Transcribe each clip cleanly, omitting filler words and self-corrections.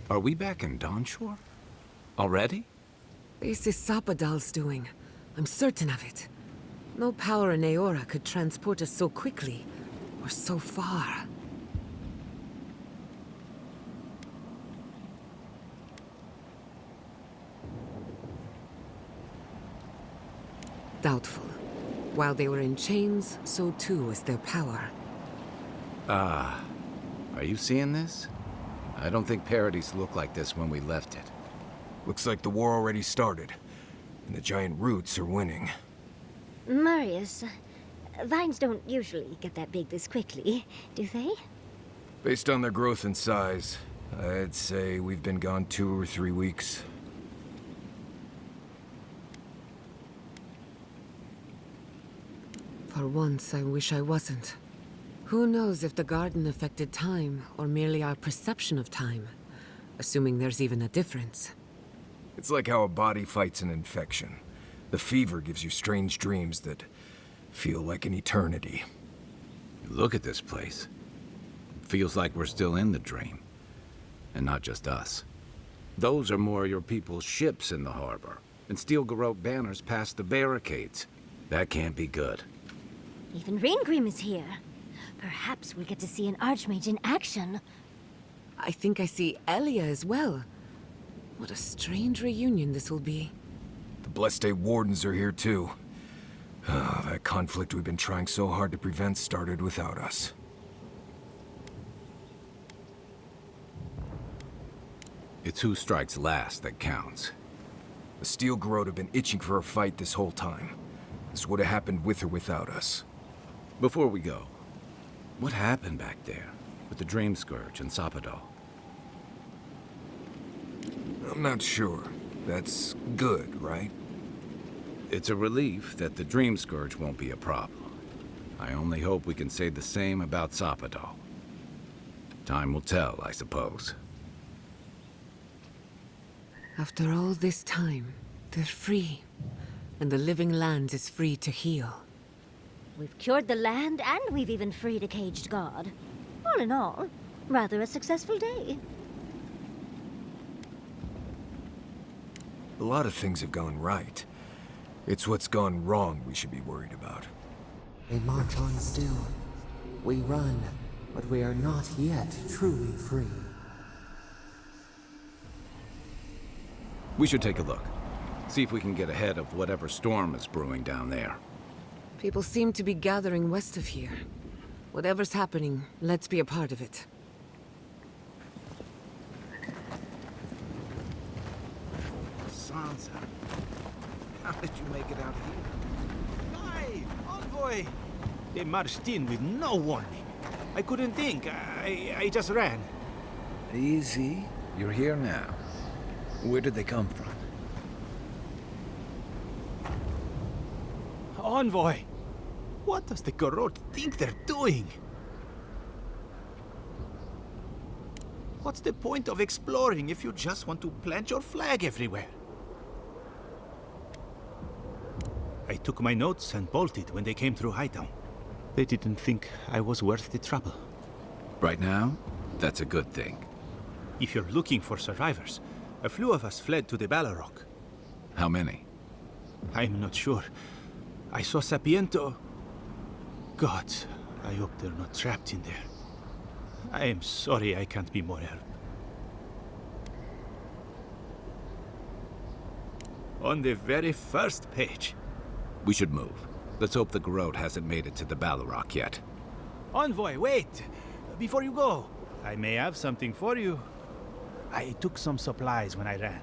Are we back in Dawnshore? Already? This is Sapadal's doing. I'm certain of it. No power in Aora could transport us so quickly, or so far. Doubtful. While they were in chains, so too was their power. Are you seeing this? I don't think Paradise looked like this when we left it. Looks like the war already started, and the giant roots are winning. Marius, vines don't usually get that big this quickly, do they? Based on their growth and size, I'd say we've been gone 2 or 3 weeks. For once, I wish I wasn't. Who knows if the garden affected time, or merely our perception of time? Assuming there's even a difference. It's like how a body fights an infection. The fever gives you strange dreams that feel like an eternity. Look at this place. It feels like we're still in the dream. And not just us. Those are more your people's ships in the harbor, and steel garrote banners past the barricades. That can't be good. Even Reingrim is here. Perhaps we'll get to see an Archmage in action. I think I see Elia as well. What a strange reunion this will be. The Blessed Wardens are here too. That conflict we've been trying so hard to prevent started without us. It's who strikes last that counts. The Steel Garrote have been itching for a fight this whole time. This would have happened with or without us. Before we go, what happened back there with the Dream Scourge and Sapadal? I'm not sure. That's good, right? It's a relief that the Dream Scourge won't be a problem. I only hope we can say the same about Sapadal. Time will tell, I suppose. After all this time, they're free. And the living land is free to heal. We've cured the land, and we've even freed a caged god. All in all, rather a successful day. A lot of things have gone right. It's what's gone wrong we should be worried about. They march on still. We run, but we are not yet truly free. We should take a look. See if we can get ahead of whatever storm is brewing down there. People seem to be gathering west of here. Whatever's happening, let's be a part of it. Sansa, how did you make it out here? Hi, envoy! They marched in with no warning. I couldn't think. I just ran. Easy. You're here now. Where did they come from? Envoy! What does the Garrote think they're doing? What's the point of exploring if you just want to plant your flag everywhere? I took my notes and bolted when they came through Hightown. They didn't think I was worth the trouble. Right now, that's a good thing. If you're looking for survivors, a few of us fled to the Balrog. How many? I'm not sure. I saw Sapiento. God, I hope they're not trapped in there. I am sorry I can't be more help. On the very first page. We should move. Let's hope the Garrote hasn't made it to the Balrog yet. Envoy, wait! Before you go, I may have something for you. I took some supplies when I ran.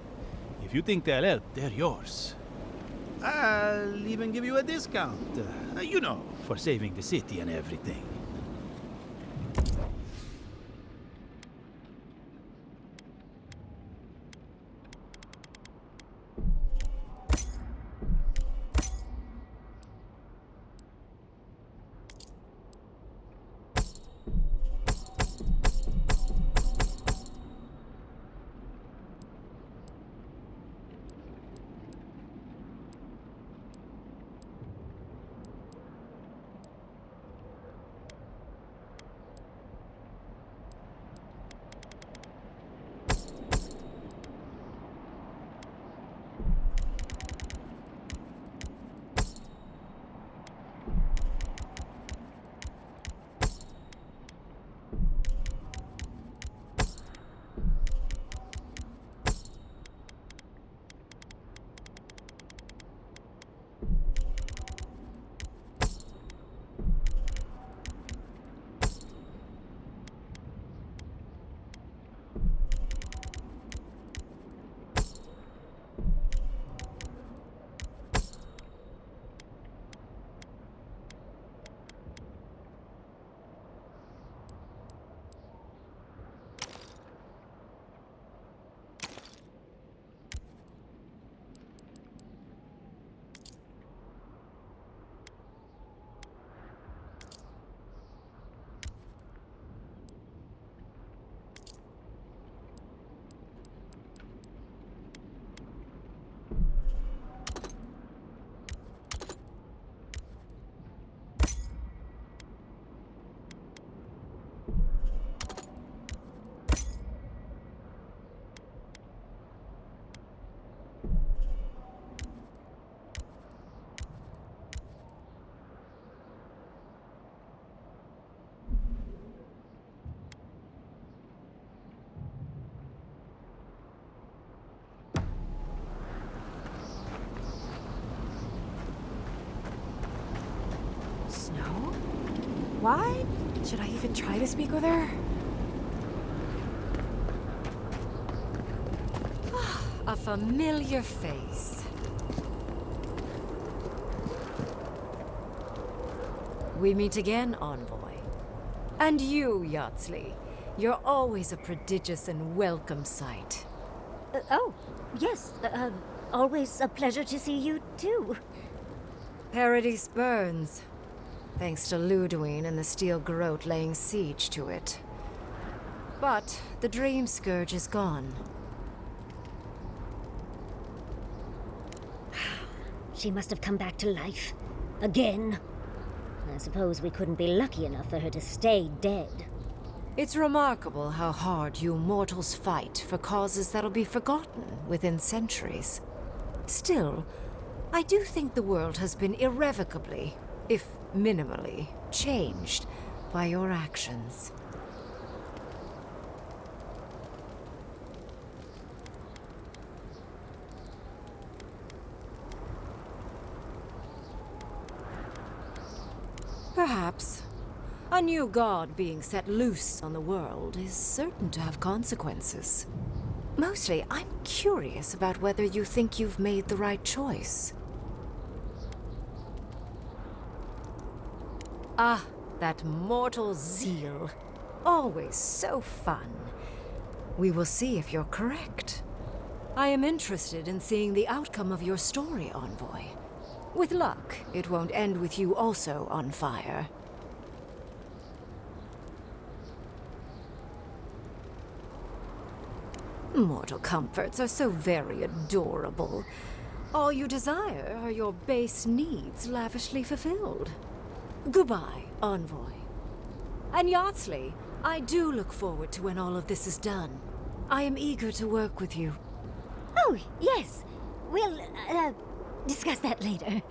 If you think they'll help, they're yours. I'll even give you a discount. You know, for saving the city and everything. What? Should I even try to speak with her? A familiar face. We meet again, Envoy. And you, Yardsley. You're always a prodigious and welcome sight. Oh, yes. Always a pleasure to see you, too. Paradise burns, thanks to Ludwine and the Steel Garrote laying siege to it. But the Dream Scourge is gone. She must have come back to life. Again. I suppose we couldn't be lucky enough for her to stay dead. It's remarkable how hard you mortals fight for causes that'll be forgotten within centuries. Still, I do think the world has been irrevocably, if minimally, changed by your actions. Perhaps. A new god being set loose on the world is certain to have consequences. Mostly, I'm curious about whether you think you've made the right choice. Ah, that mortal zeal. Always so fun. We will see if you're correct. I am interested in seeing the outcome of your story, Envoy. With luck, it won't end with you also on fire. Mortal comforts are so very adorable. All you desire are your base needs lavishly fulfilled. Goodbye, Envoy. And Yardsley, I do look forward to when all of this is done. I am eager to work with you. Oh, yes. We'll, discuss that later.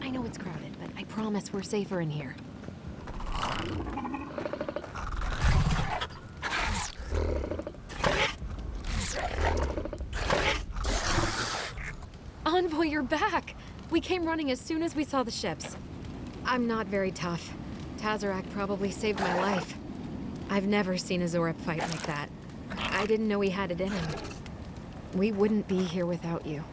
I know it's crowded, but I promise we're safer in here. Envoy, you're back! We came running as soon as we saw the ships. I'm not very tough. Tazarak probably saved my life. I've never seen a Zorep fight like that. I didn't know he had it in him. We wouldn't be here without you.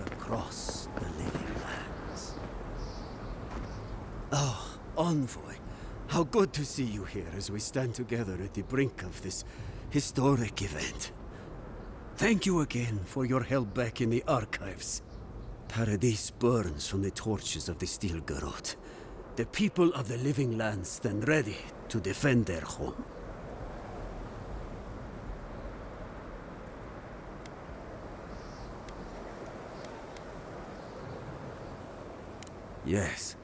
Across the living lands. Oh, Envoy, how good to see you here as we stand together at the brink of this historic event. Thank you again for your help back in the archives. Paradise burns from the torches of the Steel Garrote. The people of the living lands stand ready to defend their home. Yes.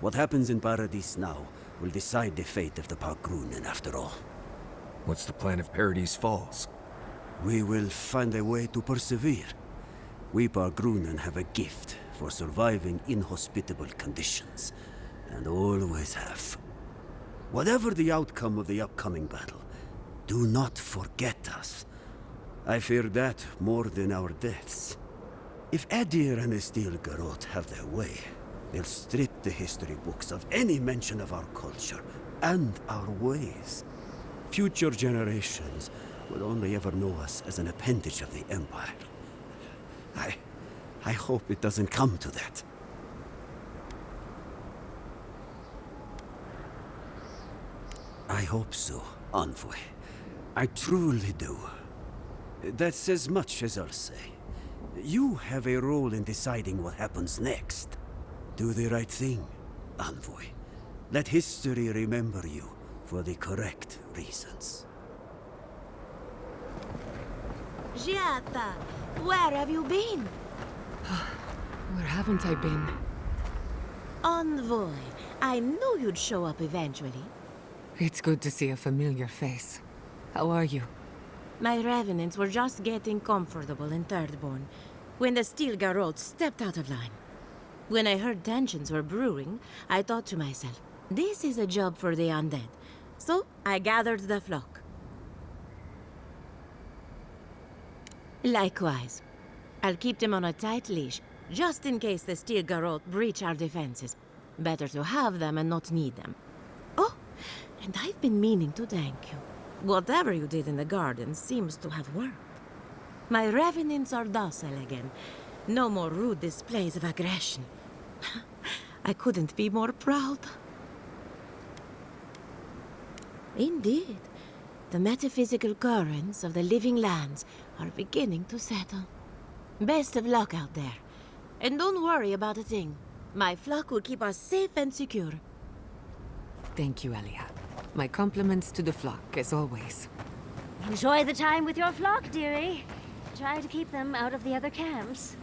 What happens in Paradise now will decide the fate of the Parkrunen after all. What's the plan if Paradise falls? We will find a way to persevere. We Parkrunen have a gift for surviving inhospitable conditions, and always have. Whatever the outcome of the upcoming battle, do not forget us. I fear that more than our deaths. If Adir and the Steel Garrote have their way, they'll strip the history books of any mention of our culture and our ways. Future generations would only ever know us as an appendage of the Empire. I hope it doesn't come to that. I hope so, Envoy. I truly do. That's as much as I'll say. You have a role in deciding what happens next. Do the right thing, Envoy. Let history remember you for the correct reasons. Giata, where have you been? Where haven't I been? Envoy, I knew you'd show up eventually. It's good to see a familiar face. How are you? My revenants were just getting comfortable in Thirdborn when the Steel Garrote stepped out of line. When I heard tensions were brewing, I thought to myself, this is a job for the undead. So I gathered the flock. Likewise, I'll keep them on a tight leash, just in case the Steel Garrote breach our defenses. Better to have them and not need them. Oh, and I've been meaning to thank you. Whatever you did in the garden seems to have worked. My revenants are docile again. No more rude displays of aggression. I couldn't be more proud. Indeed, the metaphysical currents of the living lands are beginning to settle. Best of luck out there. And don't worry about a thing. My flock will keep us safe and secure. Thank you, Elia. My compliments to the flock, as always. Enjoy the time with your flock, dearie. Try to keep them out of the other camps.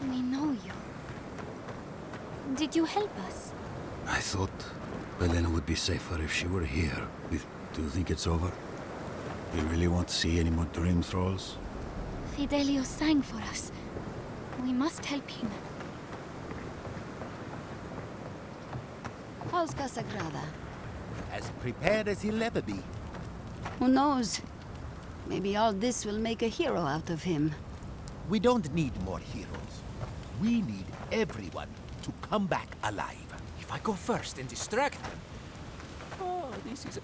We know you. Did you help us? I thought Helena would be safer if she were here. Do you think it's over? Do you really want to see any more dream thralls? Fidelio sang for us. We must help him. How's Casagrada? As prepared as he'll ever be. Who knows? Maybe all this will make a hero out of him. We don't need more heroes. We need everyone to come back alive. If I go first and distract them... Oh, this is...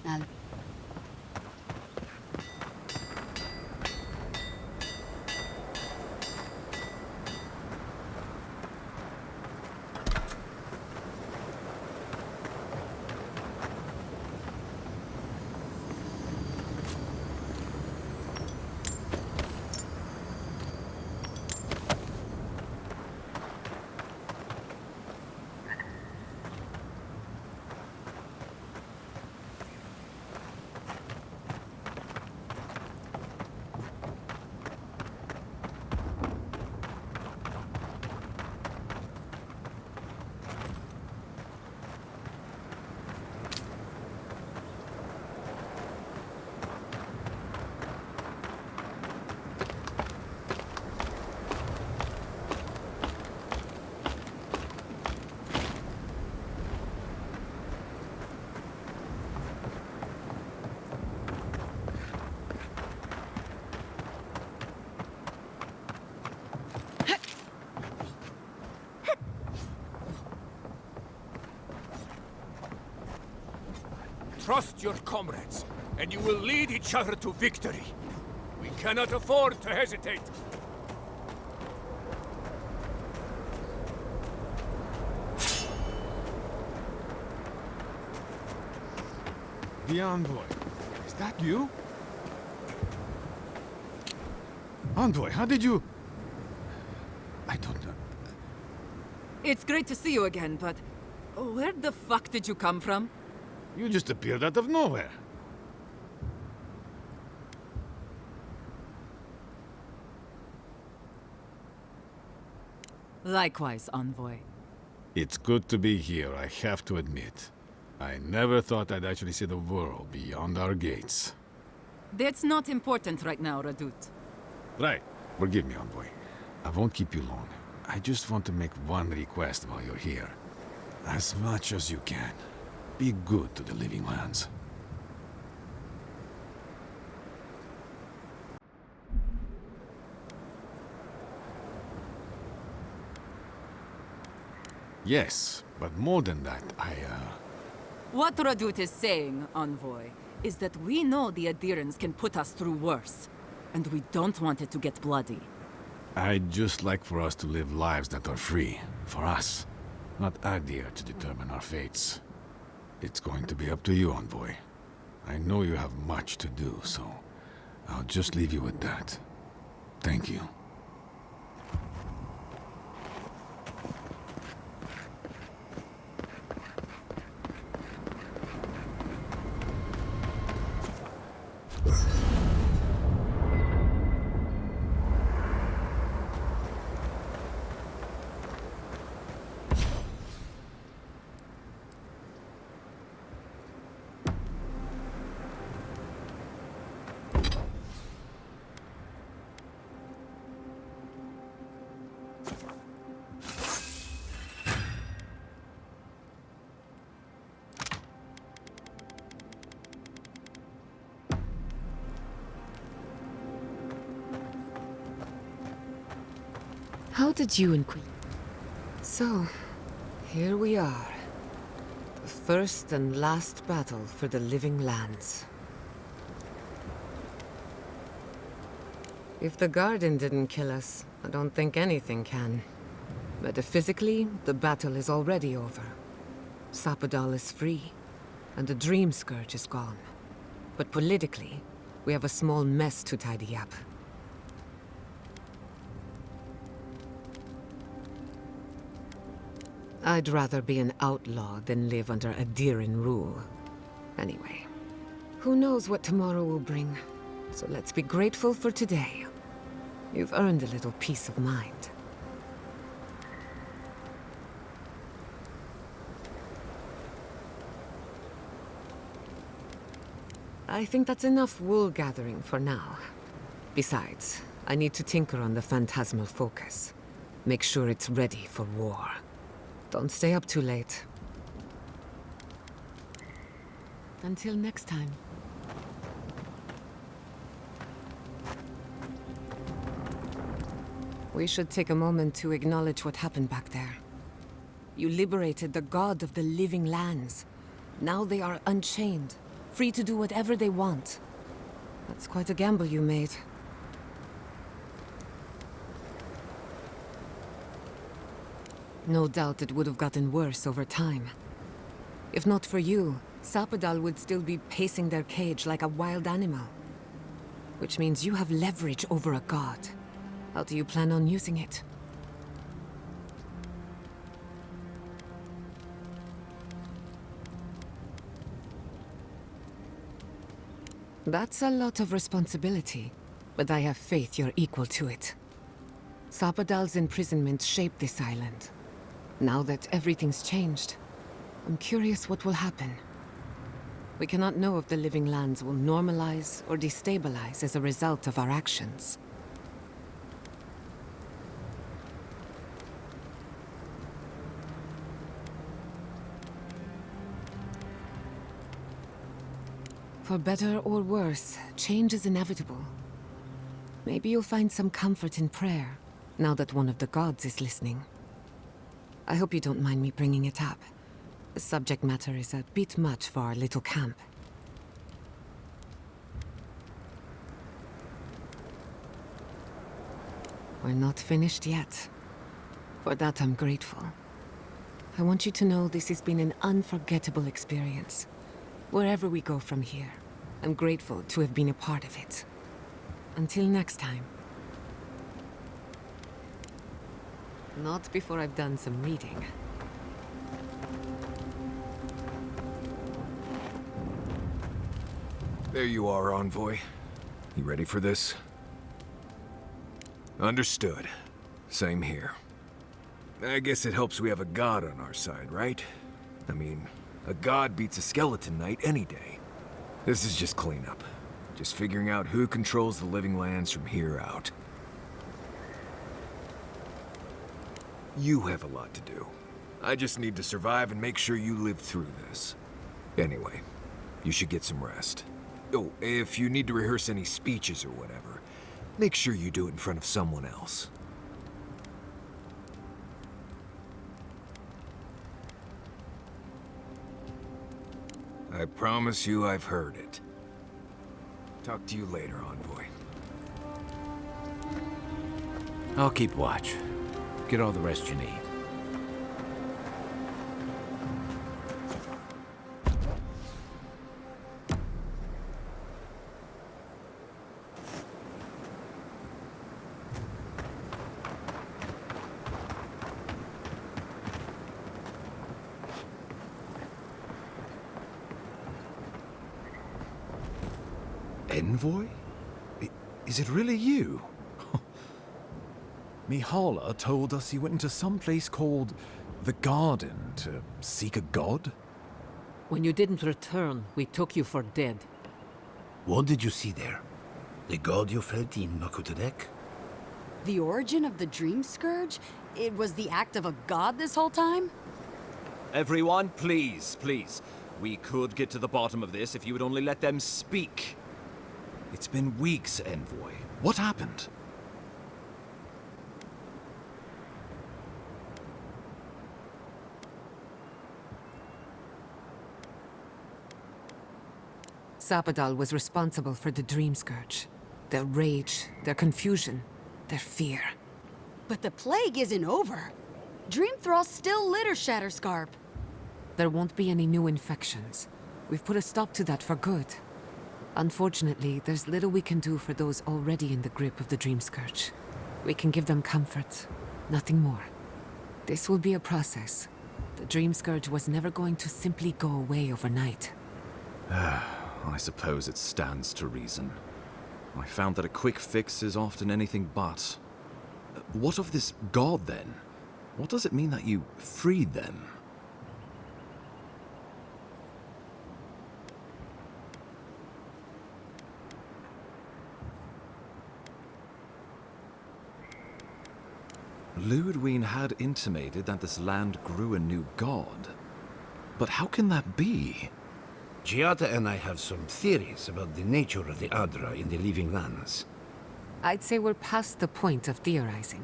Trust your comrades, and you will lead each other to victory. We cannot afford to hesitate. The Envoy. Is that you? Envoy, how did you... I don't know. It's great to see you again, but... where the fuck did you come from? You just appeared out of nowhere. Likewise, Envoy. It's good to be here, I have to admit. I never thought I'd actually see the world beyond our gates. That's not important right now, Radut. Right. Forgive me, Envoy. I won't keep you long. I just want to make one request while you're here. As much as you can. Be good to the living lands. Yes, but more than that, What Radut is saying, Envoy, is that we know the adherents can put us through worse, and we don't want it to get bloody. I'd just like for us to live lives that are free, for us, not Adir to determine our fates. It's going to be up to you, Envoy. I know you have much to do, so I'll just leave you with that. Thank you. How did you and Queen... So, here we are. The first and last battle for the living lands. If the Garden didn't kill us, I don't think anything can. Metaphysically, the battle is already over. Sapadal is free, and the Dream Scourge is gone. But politically, we have a small mess to tidy up. I'd rather be an outlaw than live under Adiran rule. Anyway, who knows what tomorrow will bring? So let's be grateful for today. You've earned a little peace of mind. I think that's enough wool gathering for now. Besides, I need to tinker on the phantasmal focus. Make sure it's ready for war. Don't stay up too late. Until next time. We should take a moment to acknowledge what happened back there. You liberated the god of the living lands. Now they are unchained, free to do whatever they want. That's quite a gamble you made. No doubt it would have gotten worse over time. If not for you, Sapadal would still be pacing their cage like a wild animal. Which means you have leverage over a god. How do you plan on using it? That's a lot of responsibility, but I have faith you're equal to it. Sapadal's imprisonment shaped this island. Now that everything's changed, I'm curious what will happen. We cannot know if the living lands will normalize or destabilize as a result of our actions. For better or worse, change is inevitable. Maybe you'll find some comfort in prayer, now that one of the gods is listening. I hope you don't mind me bringing it up. The subject matter is a bit much for our little camp. We're not finished yet. For that, I'm grateful. I want you to know this has been an unforgettable experience. Wherever we go from here, I'm grateful to have been a part of it. Until next time. Not before I've done some reading. There you are, Envoy. You ready for this? Understood. Same here. I guess it helps we have a god on our side, right? I mean, a god beats a skeleton knight any day. This is just cleanup. Just figuring out who controls the living lands from here out. You have a lot to do. I just need to survive and make sure you live through this. Anyway, you should get some rest. Oh, if you need to rehearse any speeches or whatever, make sure you do it in front of someone else. I promise you I've heard it. Talk to you later, Envoy. I'll keep watch. Get all the rest you need. Envoy? Is it really you? Mihala told us you went into some place called the Garden to seek a god? When you didn't return, we took you for dead. What did you see there? The god you felt in Nakutadek? The origin of the Dream Scourge? It was the act of a god this whole time? Everyone, please, please. We could get to the bottom of this if you would only let them speak. It's been weeks, Envoy. What happened? Zapadal was responsible for the Dream Scourge. Their rage, their confusion, their fear. But the plague isn't over. Dream Thralls still litter Shatterscarp. There won't be any new infections. We've put a stop to that for good. Unfortunately, there's little we can do for those already in the grip of the Dream Scourge. We can give them comfort, nothing more. This will be a process. The Dream Scourge was never going to simply go away overnight. I suppose it stands to reason. I found that a quick fix is often anything but. What of this god, then? What does it mean that you freed them? Ludwig had intimated that this land grew a new god. But how can that be? Giada and I have some theories about the nature of the Adra in the living lands. I'd say we're past the point of theorizing.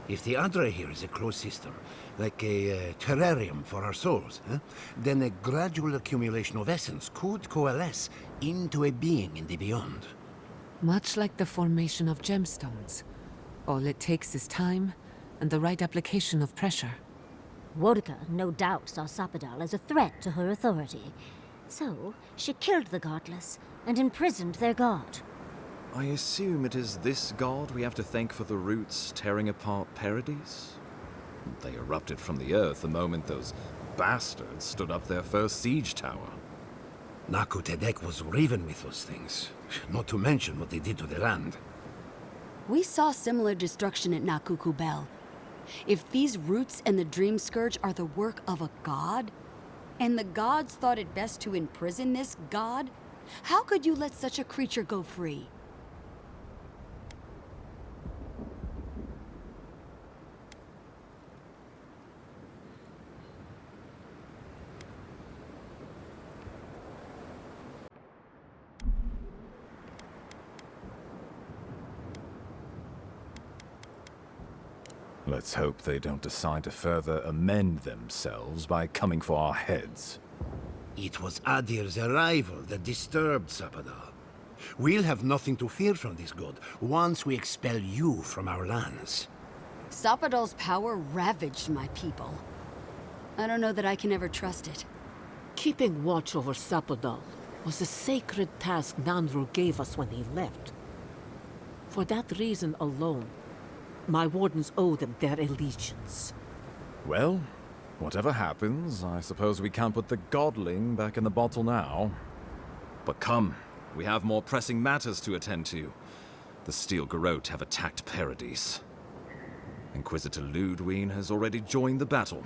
If the Adra here is a closed system, like a terrarium for our souls, then a gradual accumulation of essence could coalesce into a being in the beyond. Much like the formation of gemstones. All it takes is time and the right application of pressure. Wodka no doubt saw Zapadal as a threat to her authority. So, she killed the godless and imprisoned their god. I assume it is this god we have to thank for the roots tearing apart Paradise? They erupted from the earth the moment those bastards stood up their first siege tower. Nakutadek was riven with those things, not to mention what they did to the land. We saw similar destruction at Nakuku Bell. If these roots and the Dream Scourge are the work of a god, and the gods thought it best to imprison this god, how could you let such a creature go free? Let's hope they don't decide to further amend themselves by coming for our heads. It was Adir's arrival that disturbed Zapadal. We'll have nothing to fear from this god once we expel you from our lands. Zapadal's power ravaged my people. I don't know that I can ever trust it. Keeping watch over Zapadal was a sacred task Nandru gave us when he left. For that reason alone, my wardens owe them their allegiance. Well, whatever happens, I suppose we can't put the godling back in the bottle now. But come, we have more pressing matters to attend to. The Steel Garrote have attacked Paradise. Inquisitor Ludwig has already joined the battle.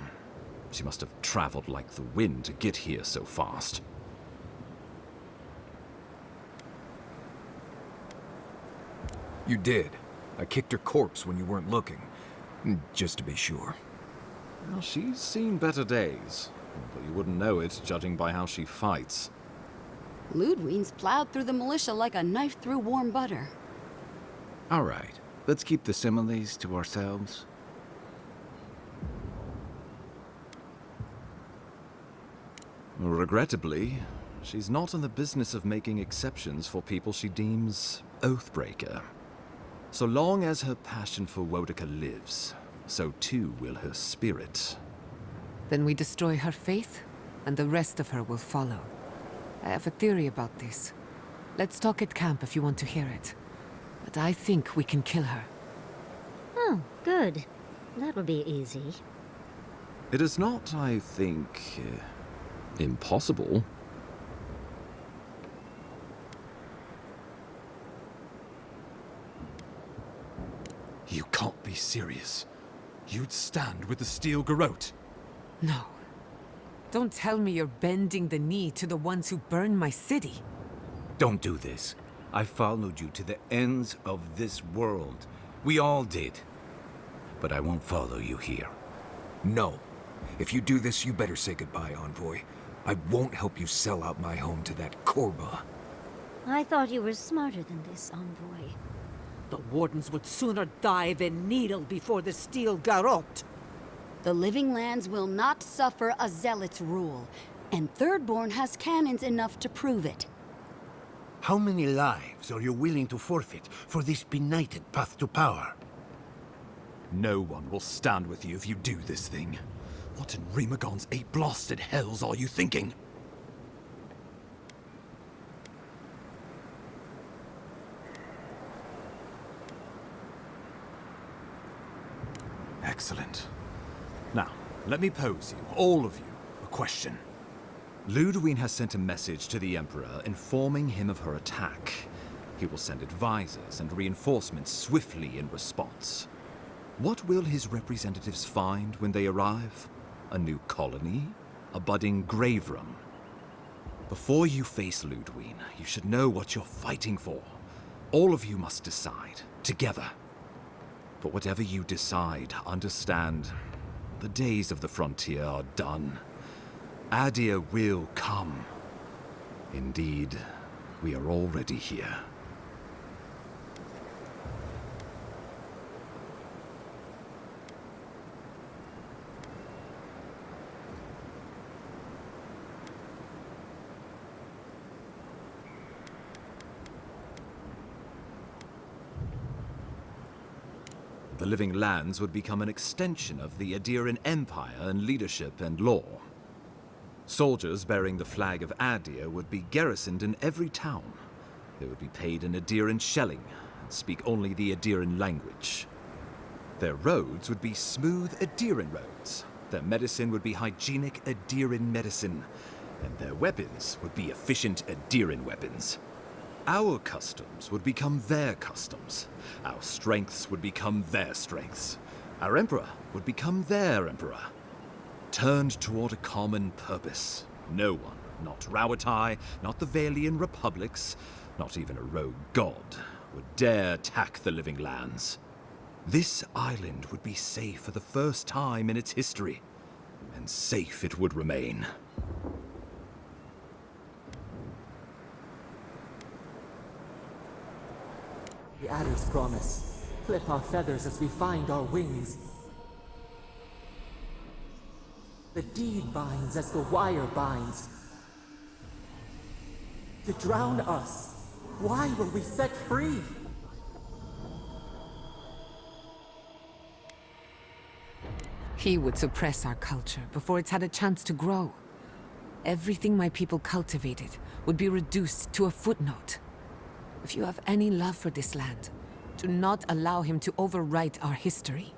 She must have traveled like the wind to get here so fast. You did. I kicked her corpse when you weren't looking. Just to be sure. Well, she's seen better days. But you wouldn't know it, judging by how she fights. Ludwig's plowed through the militia like a knife through warm butter. All right, let's keep the similes to ourselves. Regrettably, she's not in the business of making exceptions for people she deems oathbreaker. So long as her passion for Wodica lives, so too will her spirit. Then we destroy her faith, and the rest of her will follow. I have a theory about this. Let's talk at camp if you want to hear it. But I think we can kill her. Oh, good. That will be easy. It is not, I think, impossible. You can't be serious. You'd stand with the Steel Garrote. No. Don't tell me you're bending the knee to the ones who burned my city. Don't do this. I followed you to the ends of this world. We all did. But I won't follow you here. No. If you do this, you better say goodbye, Envoy. I won't help you sell out my home to that Korba. I thought you were smarter than this, Envoy. The Wardens would sooner die than kneel before the Steel Garrote. The Living Lands will not suffer a zealot's rule, and Thirdborn has cannons enough to prove it. How many lives are you willing to forfeit for this benighted path to power? No one will stand with you if you do this thing. What in Remagon's eight blasted hells are you thinking? Excellent. Now, let me pose you, all of you, a question. Ludwig has sent a message to the Emperor informing him of her attack. He will send advisors and reinforcements swiftly in response. What will his representatives find when they arrive? A new colony? A budding grave room? Before you face Ludwig, you should know what you're fighting for. All of you must decide, together. But whatever you decide, understand, the days of the frontier are done. Adir will come. Indeed, we are already here. The Living Lands would become an extension of the Adiran Empire in leadership and law. Soldiers bearing the flag of Adir would be garrisoned in every town. They would be paid in Adiran shelling and speak only the Adiran language. Their roads would be smooth Adiran roads. Their medicine would be hygienic Adiran medicine. And their weapons would be efficient Adiran weapons. Our customs would become their customs. Our strengths would become their strengths. Our emperor would become their emperor. Turned toward a common purpose. No one, not Rawatai, not the Valian republics, not even a rogue god, would dare attack the Living Lands. This island would be safe for the first time in its history, and safe it would remain. The Adder's promise. Clip our feathers as we find our wings. The deed binds as the wire binds. To drown us. Why were we set free? He would suppress our culture before it's had a chance to grow. Everything my people cultivated would be reduced to a footnote. If you have any love for this land, do not allow him to overwrite our history.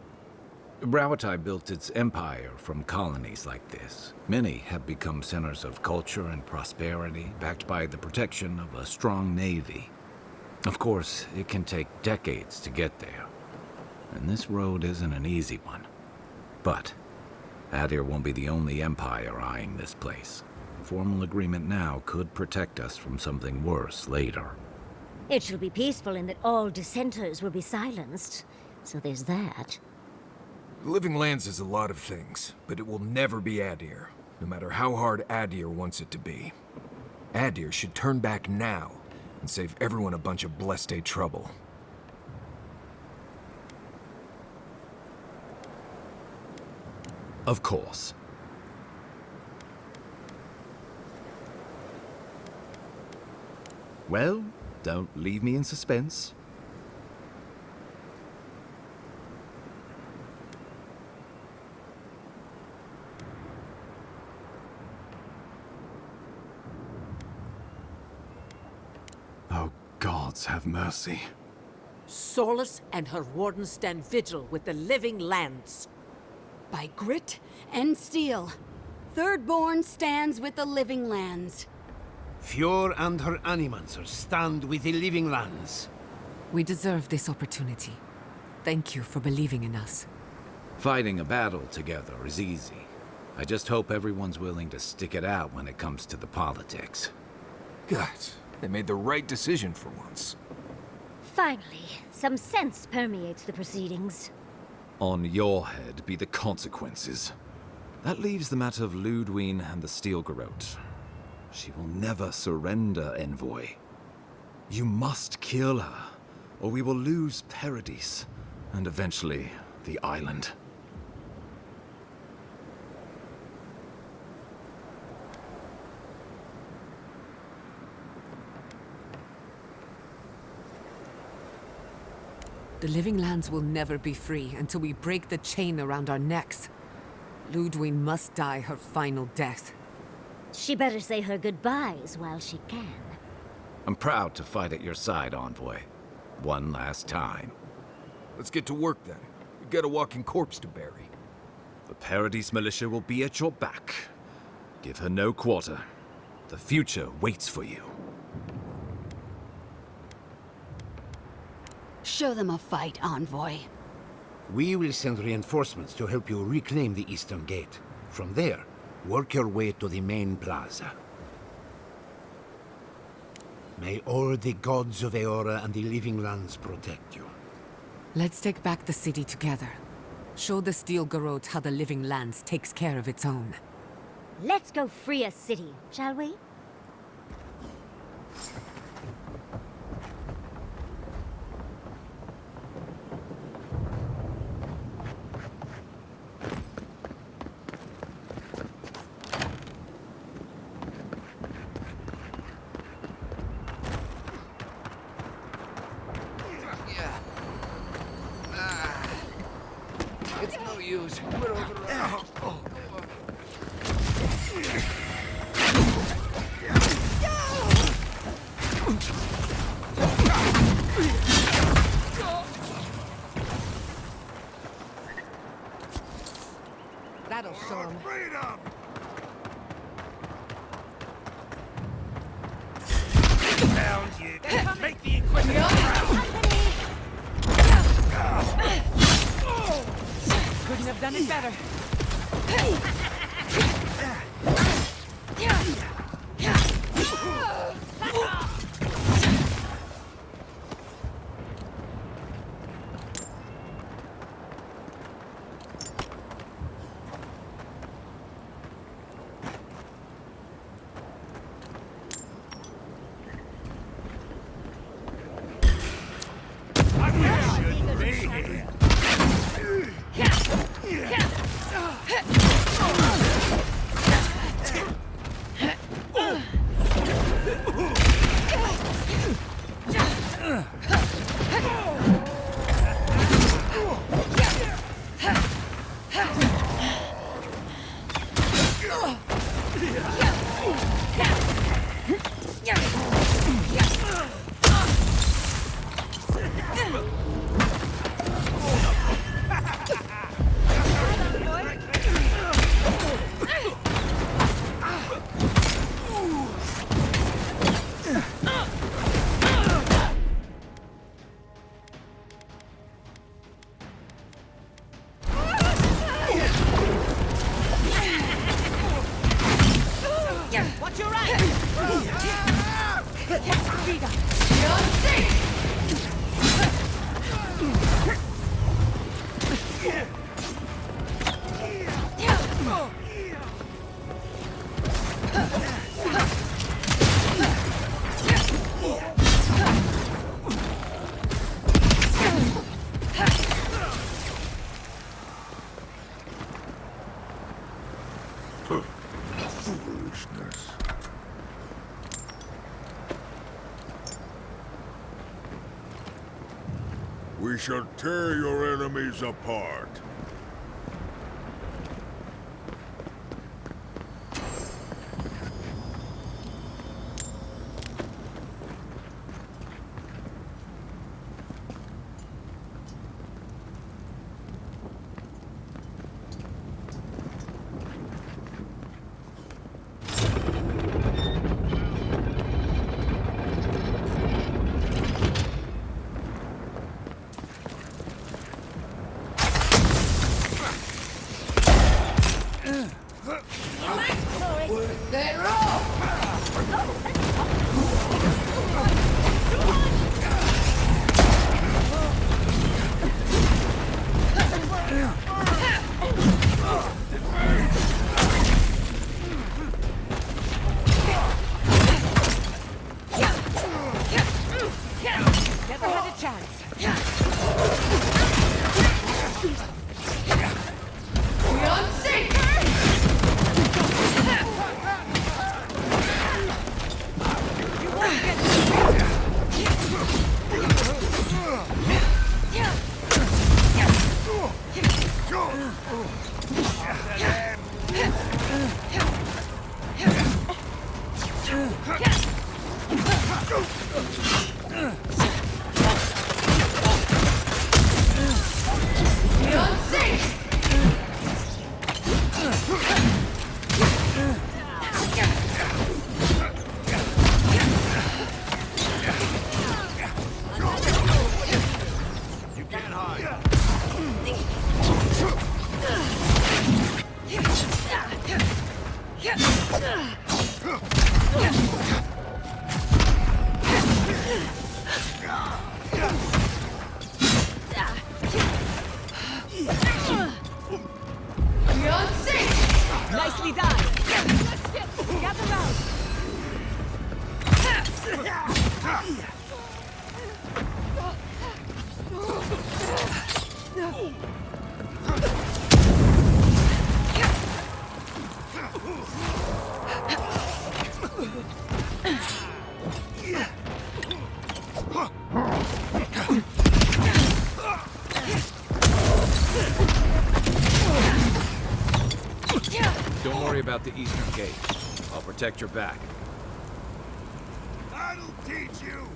Rawatai built its empire from colonies like this. Many have become centers of culture and prosperity, backed by the protection of a strong navy. Of course, it can take decades to get there. And this road isn't an easy one. But Adir won't be the only empire eyeing this place. A formal agreement now could protect us from something worse later. It shall be peaceful in that all dissenters will be silenced. So there's that. The Living Lands is a lot of things, but it will never be Adir, no matter how hard Adir wants it to be. Adir should turn back now and save everyone a bunch of blessed day trouble. Of course. Well, don't leave me in suspense. Oh, gods have mercy. Solus and her wardens stand vigil with the living lands. By grit and steel, Thirdborn stands with the living lands. Fjord and her animancers stand with the living lands. We deserve this opportunity. Thank you for believing in us. Fighting a battle together is easy. I just hope everyone's willing to stick it out when it comes to the politics. God, they made the right decision for once. Finally, some sense permeates the proceedings. On your head be the consequences. That leaves the matter of Ludwine and the Steel Garrote. She will never surrender, Envoy. You must kill her, or we will lose Paradis, and eventually the island. The living lands will never be free until we break the chain around our necks. Ludwine must die her final death. She better say her goodbyes while she can. I'm proud to fight at your side, Envoy. One last time. Let's get to work then. We got a walking corpse to bury. The Paradis militia will be at your back. Give her no quarter. The future waits for you. Show them a fight, Envoy. We will send reinforcements to help you reclaim the Eastern Gate. From there, work your way to the main plaza. May all the gods of Eora and the living lands protect you. Let's take back the city together. Show the Steel Garrote how the living lands takes care of its own. Let's go free a city, shall we? It's no use. We're overrun. That'll show him. Freedom! Found you. Make the equipment Couldn't have done it better. Watch your right! We shall tear your enemies apart. Never had a chance. Nicely done. Gather round. Don't worry about the eastern gate. I'll protect your back. That'll teach you!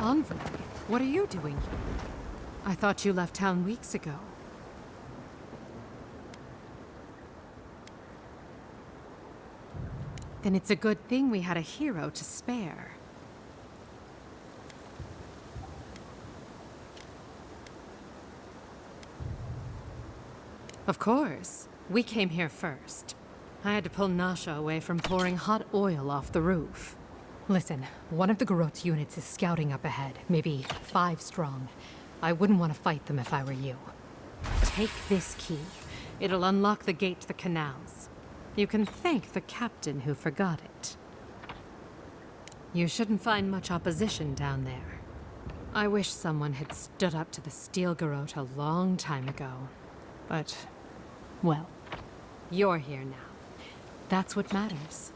Envoy, what are you doing here? I thought you left town weeks ago. Then it's a good thing we had a hero to spare. Of course. We came here first. I had to pull Nasha away from pouring hot oil off the roof. Listen, one of the Garot's units is scouting up ahead, maybe 5 strong. I wouldn't want to fight them if I were you. Take this key. It'll unlock the gate to the canals. You can thank the captain who forgot it. You shouldn't find much opposition down there. I wish someone had stood up to the Steel Garot a long time ago. But, well, you're here now. That's what matters.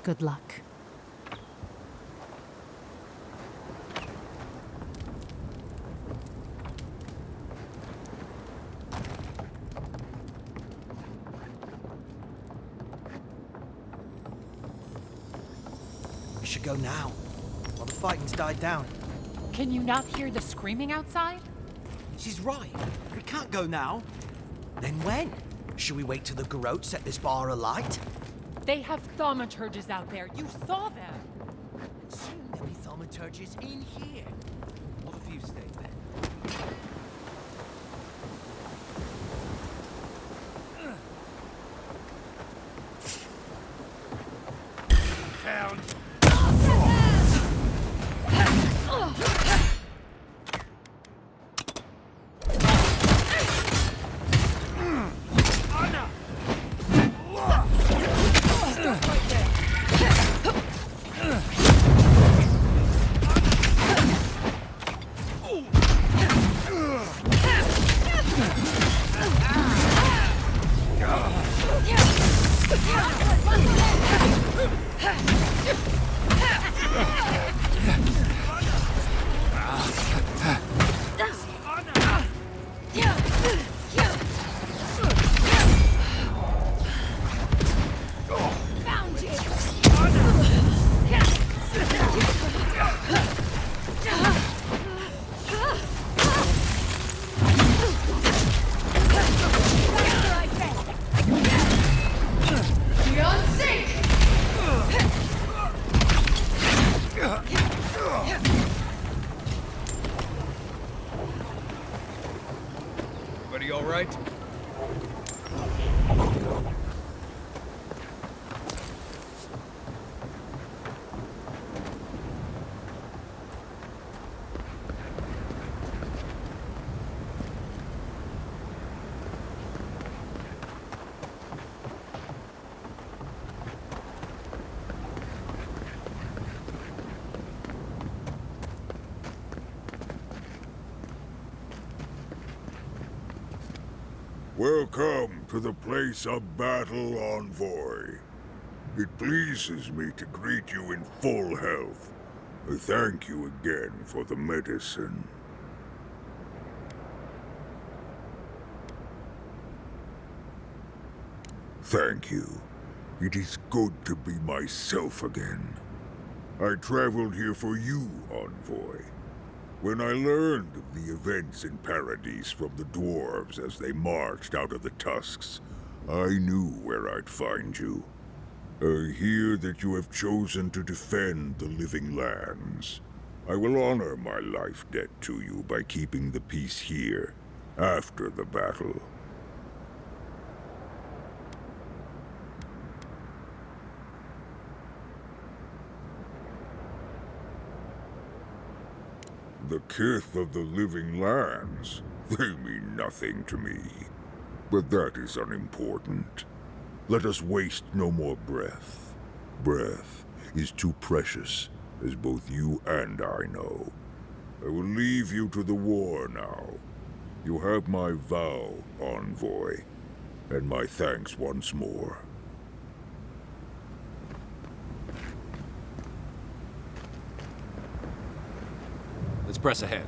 Good luck. We should go now, while the fighting's died down. Can you not hear the screaming outside? She's right. We can't go now. Then when? Should we wait till the Garot set this bar alight? They have thaumaturges out there. You saw them. And soon there'll be thaumaturges in here. What if you stay there? Found. Everybody all right? Welcome to the place of battle, Envoy. It pleases me to greet you in full health. I thank you again for the medicine. Thank you. It is good to be myself again. I traveled here for you, Envoy. When I learned of the events in Paradise from the dwarves as they marched out of the tusks, I knew where I'd find you. I hear that you have chosen to defend the living lands. I will honor my life debt to you by keeping the peace here, after the battle. The kith of the living lands, they mean nothing to me. But that is unimportant. Let us waste no more breath. Breath is too precious, as both you and I know. I will leave you to the war now. You have my vow, Envoy, and my thanks once more. Let's press ahead.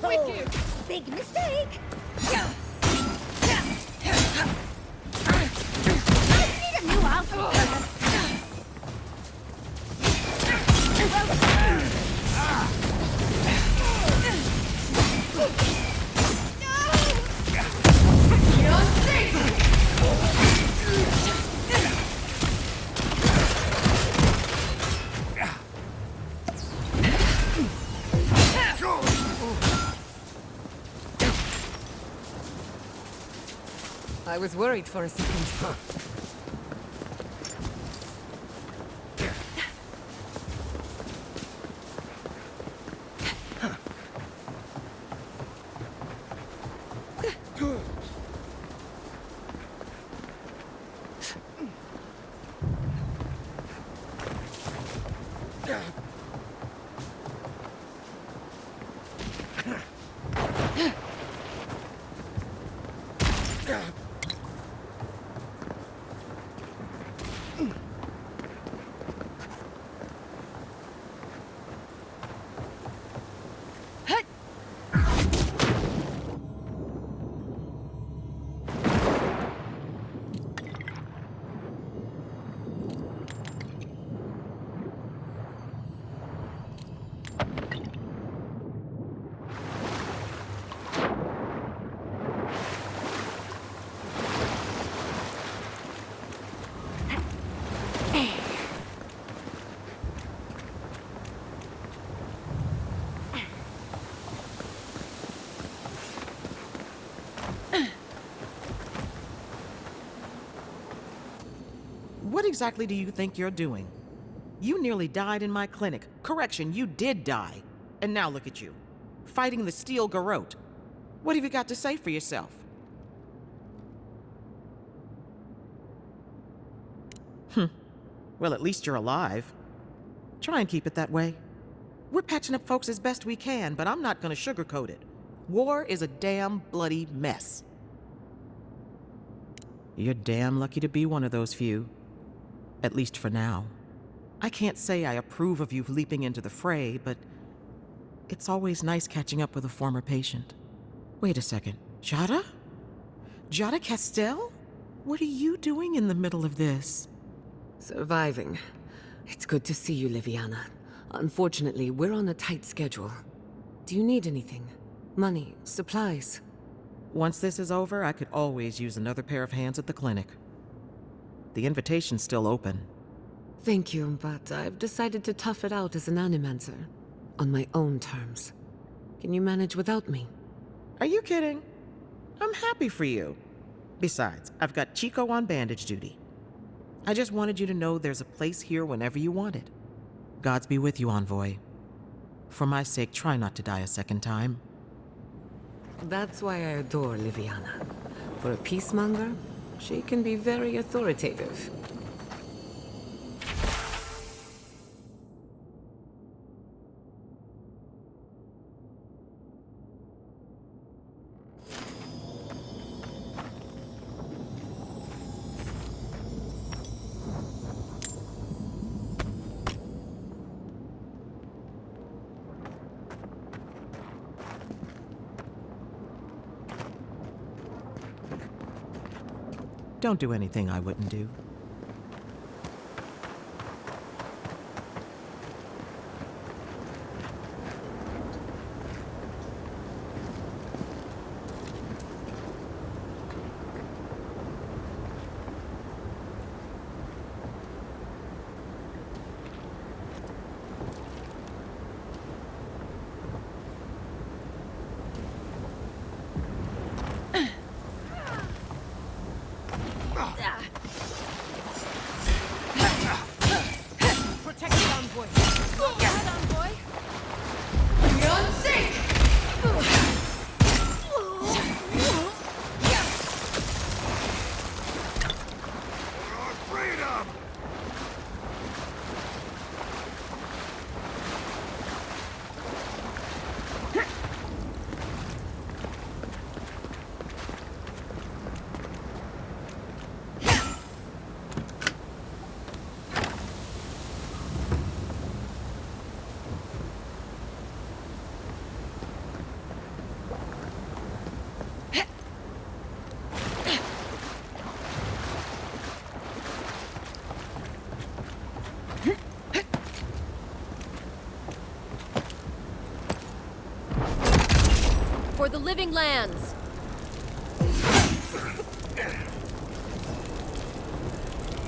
with you! Big mistake! I need a new outfit! I was worried for a second. What exactly do you think you're doing? You nearly died in my clinic. Correction, you did die. And now look at you, fighting the steel garrote. What have you got to say for yourself? Well, at least you're alive. Try and keep it that way. We're patching up folks as best we can, but I'm not gonna sugarcoat it. War is a damn bloody mess. You're damn lucky to be one of those few. At least for now. I can't say I approve of you leaping into the fray, but it's always nice catching up with a former patient. Wait a second. Jada? Jada Castell? What are you doing in the middle of this? Surviving. It's good to see you, Liviana. Unfortunately, we're on a tight schedule. Do you need anything? Money? Supplies? Once this is over, I could always use another pair of hands at the clinic. The invitation's still open. Thank you, but I've decided to tough it out as an animancer. On my own terms. Can you manage without me? Are you kidding? I'm happy for you. Besides, I've got Chico on bandage duty. I just wanted you to know there's a place here whenever you want it. Gods be with you, Envoy. For my sake, try not to die a second time. That's why I adore Liviana. For a peacemonger, she can be very authoritative. Don't do anything I wouldn't do. living lands!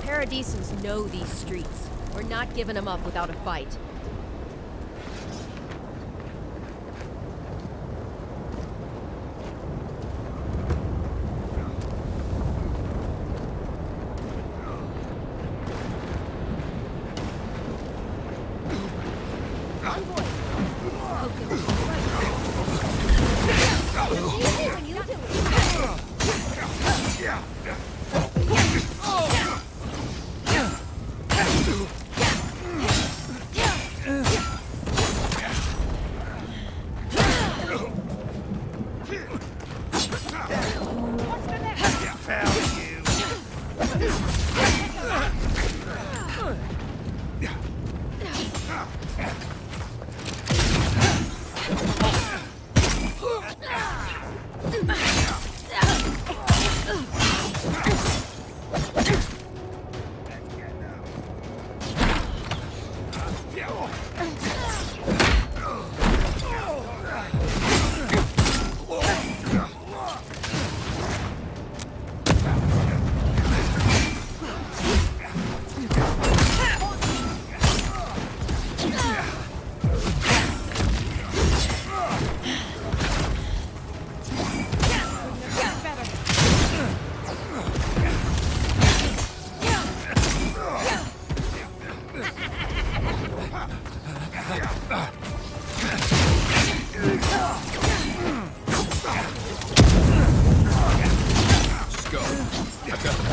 Paradisans know these streets. We're not giving them up without a fight. Just go. I've got the